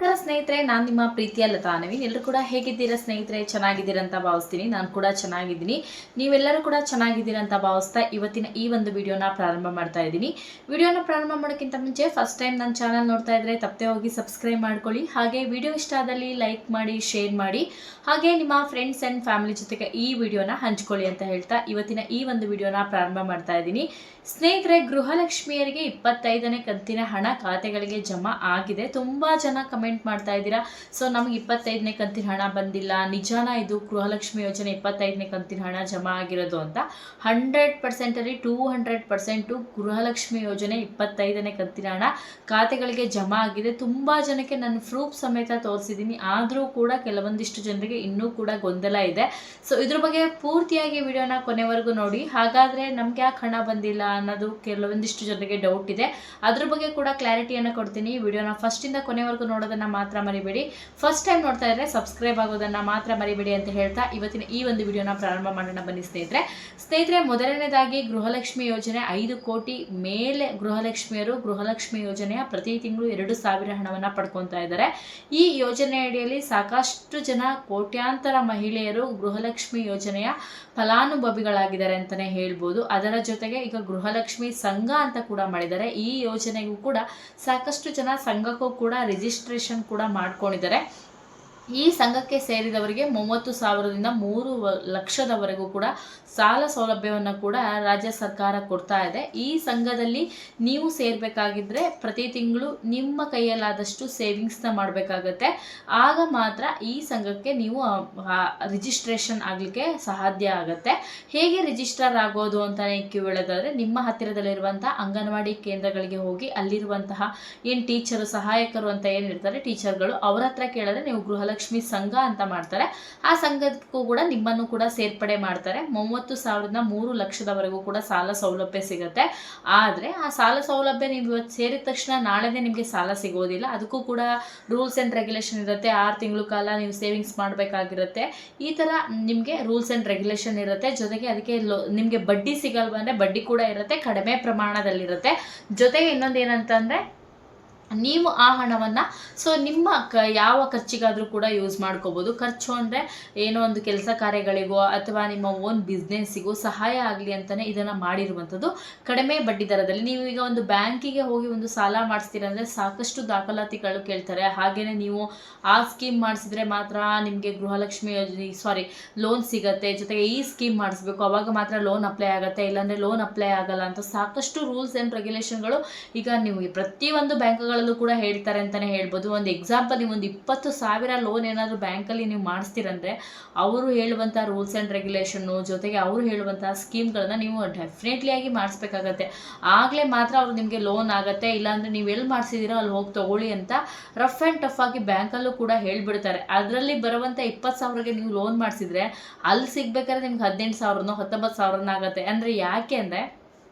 ನಮಸ್ಕಾರ ಸ್ನೇಹಿತರೆ, ನಾನು ನಿಮ್ಮ ಪ್ರೀತಿಯ ಲತಾ ನವೀನ್. ಎಲ್ಲರೂ ಕೂಡ ಹೇಗಿದ್ದೀರಾ ಸ್ನೇಹಿತರೆ? ಚೆನ್ನಾಗಿದ್ದೀರಾ ಅಂತ ಭಾವಿಸ್ತೀನಿ. ನಾನು ಕೂಡ ಚೆನ್ನಾಗಿದ್ದೀನಿ. ನೀವೆಲ್ಲರೂ ಕೂಡ ಚೆನ್ನಾಗಿದ್ದೀರಾ ಅಂತ ಭಾವಿಸ್ತಾ ಇವತ್ತಿನ ಈ ಒಂದು ವಿಡಿಯೋನ ಪ್ರಾರಂಭ ಮಾಡ್ತಾ ಇದ್ದೀನಿ. ವಿಡಿಯೋನ ಪ್ರಾರಂಭ ಮಾಡೋಕ್ಕಿಂತ ಮುಂಚೆ ಫಸ್ಟ್ ಟೈಮ್ ನನ್ನ ಚಾನಲ್ ನೋಡ್ತಾ ಇದ್ರೆ ತಪ್ಪದೆ ಹೋಗಿ ಸಬ್ಸ್ಕ್ರೈಬ್ ಮಾಡ್ಕೊಳ್ಳಿ. ಹಾಗೆ ವಿಡಿಯೋ ಇಷ್ಟ ಆದಲ್ಲಿ ಲೈಕ್ ಮಾಡಿ, ಶೇರ್ ಮಾಡಿ, ಹಾಗೆ ನಿಮ್ಮ ಫ್ರೆಂಡ್ಸ್ ಆ್ಯಂಡ್ ಫ್ಯಾಮಿಲಿ ಜೊತೆಗೆ ಈ ವಿಡಿಯೋನ ಹಂಚ್ಕೊಳ್ಳಿ ಅಂತ ಹೇಳ್ತಾ ಇವತ್ತಿನ ಈ ಒಂದು ವಿಡಿಯೋನ ಪ್ರಾರಂಭ ಮಾಡ್ತಾ ಇದ್ದೀನಿ. ಸ್ನೇಹಿತರೆ, ಗೃಹಲಕ್ಷ್ಮಿಯರಿಗೆ 25ನೇ ಕಂತಿನ ಹಣ ಖಾತೆಗಳಿಗೆ ಜಮಾ ಆಗಿದೆ. ತುಂಬ ಜನ ಕಮೆಂಟ್ ಮಾಡ್ತಾ ಇದ್ದೀರಾ, ಸೊ ನಮಗೆ 25ನೇ ಕಂತಿನ ಹಣ ಬಂದಿಲ್ಲ, ನಿಜಾನ ಇದು ಗೃಹಲಕ್ಷ್ಮಿ ಯೋಜನೆ 25ನೇ ಕಂತಿನ ಹಣ ಜಮಾ ಆಗಿರೋದು ಅಂತ? 100% ಅಲ್ಲಿ 200% ಗೃಹಲಕ್ಷ್ಮಿ ಯೋಜನೆ 25ನೇ ಕಂತಿನ ಹಣ ಖಾತೆಗಳಿಗೆ ಜಮಾ ಆಗಿದೆ. ತುಂಬ ಜನಕ್ಕೆ ನಾನು ಪ್ರೂಫ್ ಸಮೇತ ತೋರಿಸಿದ್ದೀನಿ. ಆದರೂ ಕೂಡ ಕೆಲವೊಂದಿಷ್ಟು ಜನರಿಗೆ ಇನ್ನೂ ಕೂಡ ಗೊಂದಲ ಇದೆ. ಸೊ ಇದ್ರ ಬಗ್ಗೆ ಪೂರ್ತಿಯಾಗಿ ವಿಡಿಯೋನ ಕೊನೆವರೆಗೂ ನೋಡಿ. ಹಾಗಾದರೆ ನಮ್ಗೆ ಯಾಕೆ ಹಣ ಬಂದಿಲ್ಲ ಅನ್ನೋದು ಕೆಲವೊಂದಿಷ್ಟು ಜನರಿಗೆ ಡೌಟ್ ಇದೆ. ಅದ್ರ ಬಗ್ಗೆ ಕೂಡ ಕ್ಲಾರಿಟಿಯನ್ನು ಕೊಡ್ತೀನಿ. ವಿಡಿಯೋನ ಫಸ್ಟಿಂದ ಕೊನೆವರೆಗೂ ನೋಡೋದನ್ನು ಮಾತ್ರ ಮರಿಬೇಡಿ. ಫಸ್ಟ್ ಟೈಮ್ ನೋಡ್ತಾ ಇದ್ರೆ ಸಬ್ಸ್ಕ್ರೈಬ್ ಆಗೋದನ್ನು ಮಾತ್ರ ಮರಿಬೇಡಿ ಅಂತ ಹೇಳ್ತಾ ಇವತ್ತಿನ ಈ ಒಂದು ವಿಡಿಯೋನ ಪ್ರಾರಂಭ ಮಾಡೋಣ ಬನ್ನಿ ಸ್ನೇಹಿತರೆ. ಮೊದಲನೇದಾಗಿ ಗೃಹಲಕ್ಷ್ಮಿ ಯೋಜನೆ 5 ಕೋಟಿ ಮೇಲೆ ಗೃಹಲಕ್ಷ್ಮಿಯರು ಗೃಹಲಕ್ಷ್ಮಿ ಯೋಜನೆಯ ಪ್ರತಿ ತಿಂಗಳು 2,000 ಹಣವನ್ನು ಪಡ್ಕೊತಾ ಇದ್ದಾರೆ. ಈ ಯೋಜನೆ ಅಡಿಯಲ್ಲಿ ಸಾಕಷ್ಟು ಜನ ಕೋಟ್ಯಾಂತರ ಮಹಿಳೆಯರು ಗೃಹಲಕ್ಷ್ಮಿ ಯೋಜನೆಯ ಫಲಾನುಭವಿಗಳಾಗಿದ್ದಾರೆ ಅಂತಲೇ ಹೇಳ್ಬೋದು. ಅದರ ಜೊತೆಗೆ ಈಗ ಗೃಹಲಕ್ಷ್ಮಿ ಸಂಘ ಅಂತ ಕೂಡ ಮಾಡಿದ್ದಾರೆ. ಈ ಯೋಜನೆಗೂ ಕೂಡ ಸಾಕಷ್ಟು ಜನ ಸಂಘಕ್ಕೂ ಕೂಡ ರಿಜಿಸ್ಟ್ರೇಷನ್ ಕೂಡ ಮಾಡ್ಕೊಂಡಿದ್ದಾರೆ. ಈ ಸಂಘಕ್ಕೆ ಸೇರಿದವರಿಗೆ 30,000ದಿಂದ 3 ಲಕ್ಷದವರೆಗೂ ಕೂಡ ಸಾಲ ಸೌಲಭ್ಯವನ್ನು ಕೂಡ ರಾಜ್ಯ ಸರ್ಕಾರ ಕೊಡ್ತಾ ಇದೆ. ಈ ಸಂಘದಲ್ಲಿ ನೀವು ಸೇರಬೇಕಾಗಿದ್ದರೆ ಪ್ರತಿ ತಿಂಗಳು ನಿಮ್ಮ ಕೈಯಲ್ಲಾದಷ್ಟು ಸೇವಿಂಗ್ಸ್ನ ಮಾಡಬೇಕಾಗತ್ತೆ. ಆಗ ಮಾತ್ರ ಈ ಸಂಘಕ್ಕೆ ನೀವು ರಿಜಿಸ್ಟ್ರೇಷನ್ ಆಗಲಿಕ್ಕೆ ಸಾಧ್ಯ ಆಗುತ್ತೆ. ಹೇಗೆ ರಿಜಿಸ್ಟರ್ ಆಗೋದು ಅಂತಲೇ ಕೇಳೋದಾದರೆ, ನಿಮ್ಮ ಹತ್ತಿರದಲ್ಲಿರುವಂಥ ಅಂಗನವಾಡಿ ಕೇಂದ್ರಗಳಿಗೆ ಹೋಗಿ ಅಲ್ಲಿರುವಂತಹ ಏನು ಟೀಚರು, ಸಹಾಯಕರು ಅಂತ ಏನಿರ್ತಾರೆ ಟೀಚರ್ಗಳು, ಅವರ ಹತ್ರ ಕೇಳಿದ್ರೆ ನೀವು ಗೃಹಲಕ್ಷ್ಮಿ ಸಂಘ ಅಂತ ಮಾಡ್ತಾರೆ. ಆ ಸಂಘಕ್ಕೂ ಕೂಡ ನಿಮ್ಮನ್ನು ಕೂಡ ಸೇರ್ಪಡೆ ಮಾಡ್ತಾರೆ. 30,000ದಿಂದ 3 ಲಕ್ಷದವರೆಗೂ ಕೂಡ ಸಾಲ ಸೌಲಭ್ಯ ಸಿಗುತ್ತೆ. ಆದರೆ ಆ ಸಾಲ ಸೌಲಭ್ಯ ನೀವು ಇವತ್ತು ಸೇರಿದ ತಕ್ಷಣ ನಾಳೆನೇ ನಿಮಗೆ ಸಾಲ ಸಿಗೋದಿಲ್ಲ. ಅದಕ್ಕೂ ಕೂಡ ರೂಲ್ಸ್ ಆ್ಯಂಡ್ ರೆಗ್ಯುಲೇಷನ್ ಇರುತ್ತೆ. 6 ತಿಂಗಳು ಕಾಲ ನೀವು ಸೇವಿಂಗ್ಸ್ ಮಾಡಬೇಕಾಗಿರುತ್ತೆ. ಈ ಥರ ನಿಮಗೆ ರೂಲ್ಸ್ ಆ್ಯಂಡ್ ರೆಗ್ಯುಲೇಷನ್ ಇರುತ್ತೆ. ಜೊತೆಗೆ ಅದಕ್ಕೆ ನಿಮಗೆ ಬಡ್ಡಿ ಸಿಗಲ್ವ ಅಂದರೆ ಬಡ್ಡಿ ಕೂಡ ಇರುತ್ತೆ, ಕಡಿಮೆ ಪ್ರಮಾಣದಲ್ಲಿರುತ್ತೆ. ಜೊತೆಗೆ ಇನ್ನೊಂದು ಏನಂತಂದರೆ, ನೀವು ಆ ಹಣವನ್ನು ನಿಮ್ಮ ಯಾವ ಖರ್ಚಿಗಾದರೂ ಕೂಡ ಯೂಸ್ ಮಾಡ್ಕೋಬೋದು. ಖರ್ಚು ಅಂದರೆ ಏನೋ ಒಂದು ಕೆಲಸ ಕಾರ್ಯಗಳಿಗೋ ಅಥವಾ ನಿಮ್ಮ ಓನ್ ಬಿಸ್ನೆಸ್ಸಿಗೂ ಸಹಾಯ ಆಗಲಿ ಅಂತಲೇ ಇದನ್ನು ಮಾಡಿರುವಂಥದ್ದು. ಕಡಿಮೆ ಬಡ್ಡಿ ದರದಲ್ಲಿ ನೀವು ಈಗ ಒಂದು ಬ್ಯಾಂಕಿಗೆ ಹೋಗಿ ಒಂದು ಸಾಲ ಮಾಡಿಸ್ತೀರಂದರೆ ಸಾಕಷ್ಟು ದಾಖಲಾತಿಗಳು ಕೇಳ್ತಾರೆ. ಹಾಗೆಯೇ ನೀವು ಆ ಸ್ಕೀಮ್ ಮಾಡಿಸಿದ್ರೆ ಮಾತ್ರ ನಿಮಗೆ ಗೃಹಲಕ್ಷ್ಮಿ ಯೋಜನೆ ಲೋನ್ ಸಿಗುತ್ತೆ. ಜೊತೆಗೆ ಈ ಸ್ಕೀಮ್ ಮಾಡಿಸ್ಬೇಕು, ಅವಾಗ ಮಾತ್ರ ಲೋನ್ ಅಪ್ಲೈ ಆಗುತ್ತೆ, ಇಲ್ಲಾಂದರೆ ಲೋನ್ ಅಪ್ಲೈ ಆಗಲ್ಲ ಅಂತ ಸಾಕಷ್ಟು ರೂಲ್ಸ್ ಆ್ಯಂಡ್ ರೆಗ್ಯುಲೇಷನ್ಗಳು ಈಗ ನೀವು ಪ್ರತಿಯೊಂದು ಬ್ಯಾಂಕ್ಗಳು ಕೂಡ ಹೇಳ್ತಾರೆ ಅಂತಾನೆ ಹೇಳ್ಬೋದು. ಒಂದು ಎಕ್ಸಾಂಪಲ್, ನೀವು ಒಂದು 20,000 ಲೋನ್ ಏನಾದರೂ ಬ್ಯಾಂಕಲ್ಲಿ ನೀವು ಮಾಡಿಸ್ತೀರಂದ್ರೆ ಅವರು ಹೇಳುವಂಥ ರೂಲ್ಸ್ ಆ್ಯಂಡ್ ರೆಗ್ಯುಲೇಷನ್ನು ಜೊತೆಗೆ ಅವರು ಹೇಳುವಂಥ ಸ್ಕೀಮ್ಗಳನ್ನ ನೀವು ಡೆಫಿನೆಟ್ಲಿ ಆಗಿ ಮಾಡಿಸ್ಬೇಕಾಗತ್ತೆ. ಆಗಲೇ ಮಾತ್ರ ಅವರು ನಿಮಗೆ ಲೋನ್ ಆಗುತ್ತೆ. ಇಲ್ಲಾಂದರೆ ನೀವು ಎಲ್ಲಿ ಮಾಡಿಸಿದ್ದೀರೋ ಅಲ್ಲಿ ಹೋಗಿ ತಗೊಳ್ಳಿ ಅಂತ ರಫ್ ಆ್ಯಂಡ್ ಟಫ್ ಆಗಿ ಬ್ಯಾಂಕಲ್ಲೂ ಕೂಡ ಹೇಳ್ಬಿಡ್ತಾರೆ. ಅದರಲ್ಲಿ ಬರುವಂಥ 20,000ಗೆ ನೀವು ಲೋನ್ ಮಾಡಿಸಿದ್ರೆ ಅಲ್ಲಿ ಸಿಗ್ಬೇಕಾದ್ರೆ ನಿಮ್ಗೆ 18,000ನೋ 19,000 ಆಗುತ್ತೆ. ಅಂದರೆ ಯಾಕೆ ಅಂದರೆ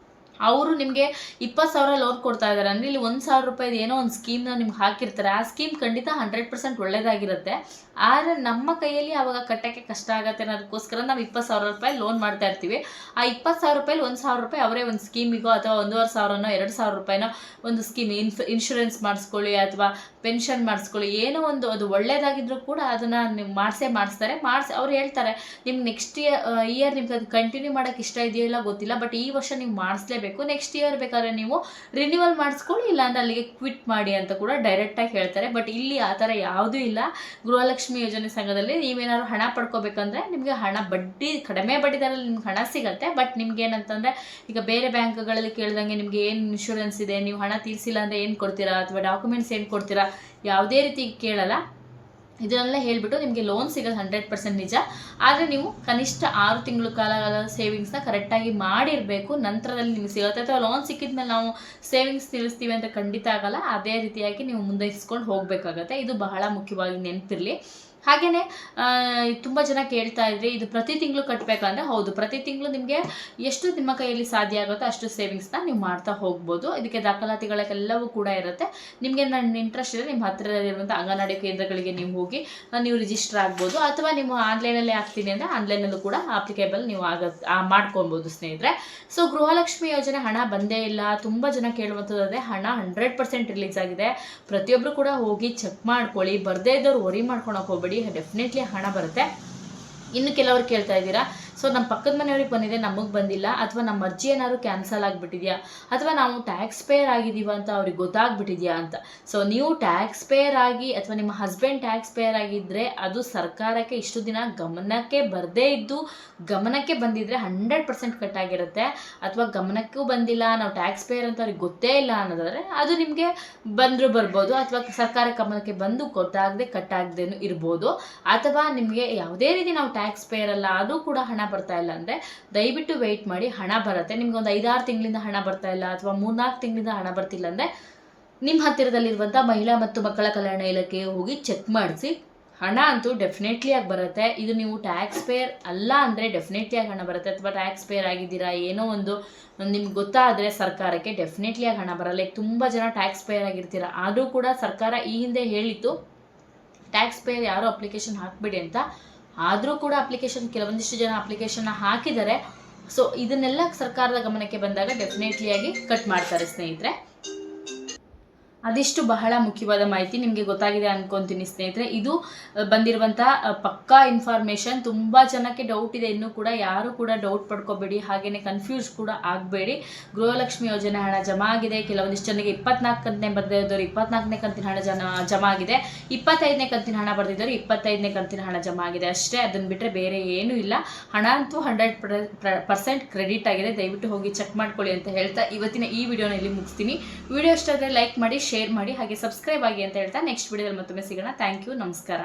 ಅವರು ನಿಮಗೆ 20,000 ಲೋನ್ ಕೊಡ್ತಾ ಇದ್ದಾರೆ ಅಂದರೆ ಇಲ್ಲಿ 1,000 ರೂಪಾಯಿದು ಏನೋ ಒಂದು ಸ್ಕೀಮ್ನ ನಿಮ್ಗೆ ಹಾಕಿರ್ತಾರೆ. ಆ ಸ್ಕೀಮ್ ಖಂಡಿತ 100% ಒಳ್ಳೆಯದಾಗಿರುತ್ತೆ. ಆದರೆ ನಮ್ಮ ಕೈಯಲ್ಲಿ ಆವಾಗ ಕಟ್ಟೋಕ್ಕೆ ಕಷ್ಟ ಆಗುತ್ತೆ ಅನ್ನೋದಕ್ಕೋಸ್ಕರ ನಾವು 20,000 ರೂಪಾಯಿ ಲೋನ್ ಮಾಡ್ತಾ ಇರ್ತೀವಿ. ಆ 20,000 ರೂಪಾಯಲ್ಲಿ 1,000 ರೂಪಾಯಿ ಅವರೇ ಒಂದು ಸ್ಕೀಮಿಗೋ ಅಥವಾ 1,500ನೋ 2,000 ರೂಪಾಯಿನೋ ಒಂದು ಸ್ಕೀಮ್ ಇನ್ಶೂರೆನ್ಸ್ ಮಾಡಿಸ್ಕೊಳ್ಳಿ ಅಥವಾ ಪೆನ್ಷನ್ ಮಾಡಿಸ್ಕೊಳ್ಳಿ, ಏನೋ ಒಂದು ಅದು ಒಳ್ಳೆಯದಾಗಿದ್ರೂ ಕೂಡ ಅದನ್ನು ನೀವು ಮಾಡಿಸ್ತಾರೆ. ಅವ್ರು ಹೇಳ್ತಾರೆ ನಿಮ್ಗೆ ನೆಕ್ಸ್ಟ್ ಇಯರ್ ನಿಮ್ಗೆ ಅದು ಕಂಟಿನ್ಯೂ ಮಾಡೋಕ್ಕೆ ಇಷ್ಟ ಇದೆಯೋ ಇಲ್ಲ ಗೊತ್ತಿಲ್ಲ, ಬಟ್ ಈ ವರ್ಷ ನೀವು ಮಾಡಿಸ್ಲೇಬೇಕು. ನೆಕ್ಸ್ಟ್ ಇಯರ್ ಬೇಕಾದ್ರೆ ನೀವು ರಿನ್ಯೂವಲ್ ಮಾಡಿಸ್ಕೊಳ್ಳಿ, ಇಲ್ಲಾಂದ್ರೆ ಅಲ್ಲಿಗೆ ಕ್ವಿಟ್ ಮಾಡಿ ಅಂತ ಕೂಡ ಡೈರೆಕ್ಟಾಗಿ ಹೇಳ್ತಾರೆ. ಬಟ್ ಇಲ್ಲಿ ಆ ಥರ ಯಾವುದೂ ಇಲ್ಲ. ಗೃಹಲಕ್ಷ್ಮಿ ಯೋಜನೆ ಸಂಘದಲ್ಲಿ ನೀವೇನಾದ್ರು ಹಣ ಪಡ್ಕೋಬೇಕಂದ್ರೆ ನಿಮಗೆ ಹಣ ಕಡಿಮೆ ಬಡ್ಡಿ ದರದಲ್ಲಿ ನಿಮ್ಗೆ ಹಣ ಸಿಗುತ್ತೆ. ಬಟ್ ನಿಮ್ಗೆ ಏನಂತಂದರೆ, ಈಗ ಬೇರೆ ಬ್ಯಾಂಕ್ಗಳಲ್ಲಿ ಕೇಳಿದಂಗೆ ನಿಮಗೆ ಏನು ಇನ್ಶೂರೆನ್ಸ್ ಇದೆ, ನೀವು ಹಣ ತೀರಿಸಿಲ್ಲ ಅಂದರೆ ಏನು ಕೊಡ್ತೀರಾ ಅಥವಾ ಡಾಕ್ಯುಮೆಂಟ್ಸ್ ಏನು ಕೊಡ್ತೀರಾ, ಯಾವುದೇ ರೀತಿ ಕೇಳಲ್ಲ. ಇದನ್ನೆಲ್ಲ ಹೇಳಿಬಿಟ್ಟು ನಿಮಗೆ ಲೋನ್ ಸಿಗೋದು 100% ನಿಜ. ಆದರೆ ನೀವು ಕನಿಷ್ಠ 6 ತಿಂಗಳು ಕಾಲ ಸೇವಿಂಗ್ಸ್ನ ಕರೆಕ್ಟಾಗಿ ಮಾಡಿರಬೇಕು. ನಂತರದಲ್ಲಿ ನಿಮಗೆ ಸಿಗುತ್ತೆ. ಅಥವಾ ಲೋನ್ ಸಿಕ್ಕಿದ ಮೇಲೆ ನಾವು ಸೇವಿಂಗ್ಸ್ ತಿಳಿಸ್ತೀವಿ ಅಂತ ಖಂಡಿತ ಆಗಲ್ಲ. ಅದೇ ರೀತಿಯಾಗಿ ನೀವು ಮುಂದೆ ಇಸ್ಕೊಂಡು ಹೋಗಬೇಕಾಗತ್ತೆ. ಇದು ಬಹಳ ಮುಖ್ಯವಾಗಿ ನೆನಪಿರಲಿ. ಹಾಗೆಯೇ ತುಂಬ ಜನ ಕೇಳ್ತಾ ಇದ್ರಿ ಇದು ಪ್ರತಿ ತಿಂಗಳು ಕಟ್ಟಬೇಕಂದ್ರೆ ಹೌದು, ಪ್ರತಿ ತಿಂಗಳು ನಿಮಗೆ ಎಷ್ಟು ನಿಮ್ಮ ಕೈಯಲ್ಲಿ ಸಾಧ್ಯ ಆಗುತ್ತೋ ಅಷ್ಟು ಸೇವಿಂಗ್ಸ್ನ ನೀವು ಮಾಡ್ತಾ ಹೋಗ್ಬೋದು. ಇದಕ್ಕೆ ದಾಖಲಾತಿಗಳೆಲ್ಲವೂ ಕೂಡ ಇರುತ್ತೆ. ನಿಮಗೆ ನನ್ನ ಇಂಟ್ರೆಸ್ಟ್ ಇದೆ, ನಿಮ್ಮ ಹತ್ತಿರದಲ್ಲಿರುವಂಥ ಅಂಗನವಾಡಿ ಕೇಂದ್ರಗಳಿಗೆ ನೀವು ಹೋಗಿ ನೀವು ರಿಜಿಸ್ಟರ್ ಆಗ್ಬೋದು, ಅಥವಾ ನೀವು ಆನ್ಲೈನಲ್ಲಿ ಆಗ್ತೀನಿ ಅಂದರೆ ಆನ್ಲೈನಲ್ಲೂ ಕೂಡ ಅಪ್ಲಿಕೇಬಲ್ ನೀವು ಮಾಡ್ಕೊಬೋದು ಸ್ನೇಹಿತರೆ. ಸೊ ಗೃಹಲಕ್ಷ್ಮಿ ಯೋಜನೆ ಹಣ ಬಂದೇ ಇಲ್ಲ, ತುಂಬ ಜನ ಕೇಳುವಂಥದ್ದೇ ಹಣ 100% ರಿಲೀಸ್ ಆಗಿದೆ. ಪ್ರತಿಯೊಬ್ಬರು ಕೂಡ ಹೋಗಿ ಚೆಕ್ ಮಾಡ್ಕೊಳ್ಳಿ, ಬರದೇ ಇದ್ದವ್ರು ವರಿ ಮಾಡ್ಕೊಳಕ್ಕೆ ಹೋಗ್ಬೇಡಿ, ಡೆಫಿನೆಟ್ಲಿ ಹಣ ಬರುತ್ತೆ. ಇನ್ನು ಕೆಲವರು ಕೇಳ್ತಾ ಇದ್ದೀರಾ, ಸೊ ನಮ್ಮ ಪಕ್ಕದ ಮನೆಯವ್ರಿಗೆ ಬಂದಿದೆ ನಮಗೆ ಬಂದಿಲ್ಲ, ಅಥವಾ ನಮ್ಮ ಅರ್ಜಿ ಏನಾದ್ರು ಕ್ಯಾನ್ಸಲ್ ಆಗಿಬಿಟ್ಟಿದೆಯಾ, ಅಥವಾ ನಾವು ಟ್ಯಾಕ್ಸ್ ಪೇಯರ್ ಆಗಿದ್ದೀವ ಅಂತ ಅವ್ರಿಗೆ ಗೊತ್ತಾಗ್ಬಿಟ್ಟಿದೆಯಾ ಅಂತ. ಸೊ ನೀವು ಟ್ಯಾಕ್ಸ್ ಪೇಯರ್ ಆಗಿ ಅಥವಾ ನಿಮ್ಮ ಹಸ್ಬೆಂಡ್ ಟ್ಯಾಕ್ಸ್ ಪೇಯರ್ ಆಗಿದ್ದರೆ ಅದು ಸರ್ಕಾರಕ್ಕೆ ಇಷ್ಟು ದಿನ ಗಮನಕ್ಕೆ ಬರದೇ ಇದ್ದು ಗಮನಕ್ಕೆ ಬಂದಿದ್ರೆ 100% ಕಟ್ಟಾಗಿರುತ್ತೆ. ಅಥವಾ ಗಮನಕ್ಕೂ ಬಂದಿಲ್ಲ, ನಾವು ಟ್ಯಾಕ್ಸ್ ಪೇಯರ್ ಅಂತ ಅವ್ರಿಗೆ ಗೊತ್ತೇ ಇಲ್ಲ ಅನ್ನೋದಾದರೆ ಅದು ನಿಮಗೆ ಬಂದರೂ ಬರ್ಬೋದು, ಅಥವಾ ಸರ್ಕಾರ ಗಮನಕ್ಕೆ ಬಂದು ಗೊತ್ತಾಗದೆ ಕಟ್ಟಾಗದೇನು ಇರ್ಬೋದು. ಅಥವಾ ನಿಮಗೆ ಯಾವುದೇ ರೀತಿ ನಾವು ಟ್ಯಾಕ್ಸ್ ಪೇಯರ್ ಅಲ್ಲ ಅದು ಕೂಡ ಹಣ ಬರ್ತಾ ಇಲ್ಲ ಅಂದರೆ ದಯವಿಟ್ಟು ವೆಯ್ಟ್ ಮಾಡಿ, ಹಣ ಬರುತ್ತೆ. ನಿಮ್ಗೆ ಒಂದು 5-6 ತಿಂಗಳಿಂದ ಹಣ ಬರ್ತಾ ಇಲ್ಲ, ಅಥವಾ 3-4 ತಿಂಗಳಿಂದ ಹಣ ಬರ್ತಿಲ್ಲ ಅಂದರೆ ನಿಮ್ಮ ಹತ್ತಿರದಲ್ಲಿರುವಂಥ ಮಹಿಳಾ ಮತ್ತು ಮಕ್ಕಳ ಕಲ್ಯಾಣ ಇಲಾಖೆಗೆ ಹೋಗಿ ಚೆಕ್ ಮಾಡಿಸಿ. ಹಣ ಅಂತೂ ಡೆಫಿನೆಟ್ಲಿ ಆಗಿ ಬರುತ್ತೆ. ಇದು ನೀವು ಟ್ಯಾಕ್ಸ್ ಪೇಯರ್ ಅಲ್ಲ ಅಂದರೆ ಡೆಫಿನೆಟ್ಲಿ ಆಗಿ ಹಣ ಬರುತ್ತೆ, ಅಥವಾ ಟ್ಯಾಕ್ಸ್ ಪೇಯರ್ ಆಗಿದ್ದೀರಾ ಏನೋ ಒಂದು ನಿಮ್ಗೆ ಗೊತ್ತಾದರೆ ಸರ್ಕಾರಕ್ಕೆ ಡೆಫಿನೆಟ್ಲಿ ಆಗಿ ಹಣ ಬರಲ್ಲ. ಈಗ ತುಂಬ ಜನ ಟ್ಯಾಕ್ಸ್ ಪೇಯರ್ ಆಗಿರ್ತೀರ, ಆದರೂ ಕೂಡ ಸರ್ಕಾರ ಈ ಹಿಂದೆ ಹೇಳಿತ್ತು ಟ್ಯಾಕ್ಸ್ ಪೇಯರ್ ಯಾರು ಅಪ್ಲಿಕೇಶನ್ ಹಾಕಬೇಡಿ ಅಂತ. ಆದರೂ ಕೂಡ ಕೆಲವೊಂದಿಷ್ಟು ಜನ ಅಪ್ಲಿಕೇಶನ್ನ ಹಾಕಿದ್ದಾರೆ. ಸೊ ಇದನ್ನೆಲ್ಲ ಸರ್ಕಾರದ ಗಮನಕ್ಕೆ ಬಂದಾಗ ಡೆಫಿನೆಟ್ಲಿ ಆಗಿ ಕಟ್ ಮಾಡ್ತಾರೆ ಸ್ನೇಹಿತರೆ. ಅದಿಷ್ಟು ಬಹಳ ಮುಖ್ಯವಾದ ಮಾಹಿತಿ ನಿಮಗೆ ಗೊತ್ತಾಗಿದೆ ಅನ್ಕೊತೀನಿ ಸ್ನೇಹಿತರೆ. ಇದು ಬಂದಿರುವಂಥ ಪಕ್ಕಾ ಇನ್ಫಾರ್ಮೇಷನ್. ತುಂಬ ಜನಕ್ಕೆ ಡೌಟ್ ಇದೆ, ಇನ್ನೂ ಕೂಡ ಯಾರು ಕೂಡ ಡೌಟ್ ಪಡ್ಕೋಬೇಡಿ, ಹಾಗೆಯೇ ಕನ್ಫ್ಯೂಸ್ ಕೂಡ ಆಗಬೇಡಿ. ಗೃಹಲಕ್ಷ್ಮಿ ಯೋಜನೆ ಹಣ ಜಮಾ ಆಗಿದೆ. ಕೆಲವೊಂದಿಷ್ಟು ಜನಕ್ಕೆ 24 ಕಂತಿನ ಬರೆದಿದ್ದವರು 24ನೇ ಕಂತಿನ ಹಣ ಜಮಾ ಆಗಿದೆ, 25ನೇ ಕಂತಿನ ಹಣ ಬರೆದಿದ್ದವರು 25ನೇ ಕಂತಿನ ಹಣ ಜಮಾ ಆಗಿದೆ ಅಷ್ಟೇ. ಅದನ್ನು ಬಿಟ್ಟರೆ ಬೇರೆ ಏನೂ ಇಲ್ಲ. ಹಣ ಅಂತೂ 100% ಕ್ರೆಡಿಟ್ ಆಗಿದೆ. ದಯವಿಟ್ಟು ಹೋಗಿ ಚೆಕ್ ಮಾಡ್ಕೊಳ್ಳಿ ಅಂತ ಹೇಳ್ತಾ ಇವತ್ತಿನ ಈ ವಿಡಿಯೋನ ಇಲ್ಲಿ ಮುಗಿಸ್ತೀನಿ. ವಿಡಿಯೋ ಇಷ್ಟ ಆದರೆ ಲೈಕ್ ಮಾಡಿ, ಶೇರ್ ಮಾಡಿ, ಹಾಗೆ ಸಬ್ಸ್ಕ್ರೈಬ್ ಆಗಿ ಅಂತ ಹೇಳ್ತಾ ನೆಕ್ಸ್ಟ್ ವಿಡಿಯೋದಲ್ಲಿ ಮತ್ತೊಮ್ಮೆ ಸಿಗೋಣ. ಥ್ಯಾಂಕ್ ಯು, ನಮಸ್ಕಾರ.